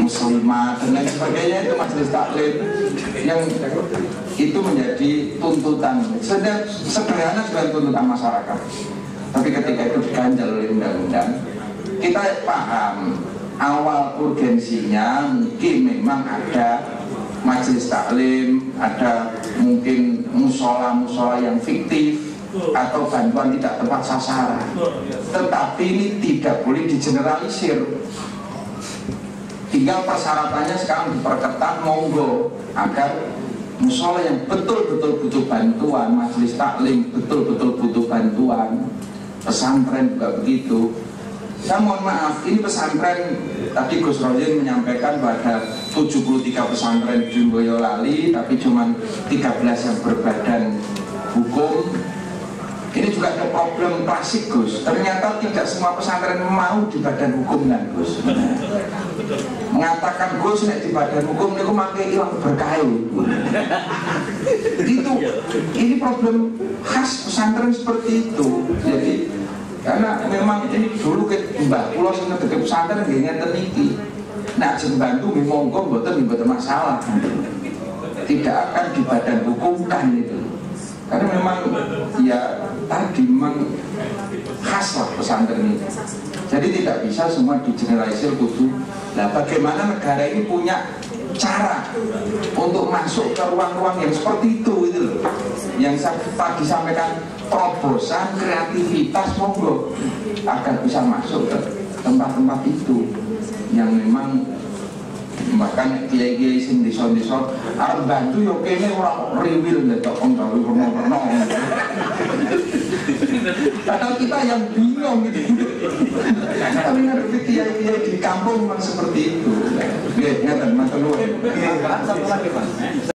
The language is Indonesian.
muslimat dan lain sebagainya, itu majelis taklim yang itu menjadi tuntutan sederhana sebagai tuntutan masyarakat. Tapi ketika itu diganjal oleh undang-undang, kita paham awal urgensinya mungkin memang ada majelis taklim, ada mungkin musola-musola yang fiktif atau bantuan tidak tepat sasaran. Tetapi ini tidak boleh digeneralisir. Tinggal persyaratannya sekarang diperketat, monggo, agar musola yang betul-betul butuh bantuan, majelis taklim betul-betul butuh bantuan, pesantren juga begitu. Saya mohon maaf, ini pesantren, tadi Gus Rozin menyampaikan pada 73 pesantren di Boyolali, tapi cuma 13 yang berbadan hukum. Ini juga ada problem klasik, Gus. Ternyata tidak semua pesantren mau di badan hukum kan, Gus. Mengatakan Gus nek di badan hukum niku makai ilang berkah. Itu ini problem khas pesantren seperti itu. Jadi karena memang ini dulu ke Mbah Kula sing ngedeke pesantren nggih ngeten iki. Nek ajeng bantu nggih monggo mboten masalah. Tidak akan di badan hukum kan itu. Karena memang ya tadi memang khas lah pesantren ini. Jadi tidak bisa semua digeneralisir kudu. Nah, bagaimana negara ini punya cara untuk masuk ke ruang-ruang yang seperti itu loh. Yang saya tadi sampaikan, terobosan, kreativitas monggo agar bisa masuk ke tempat-tempat itu yang memang bahkan kiai-kiai sing desa-desa arep bantu yo kene ora riwil nek kok nggawe ngono. Padahal kita yang bingung gitu. Tapi ngadepi kiai-kiai di kampung memang seperti itu. Nggih, ngaten matur nuwun. Satu lagi, Pak.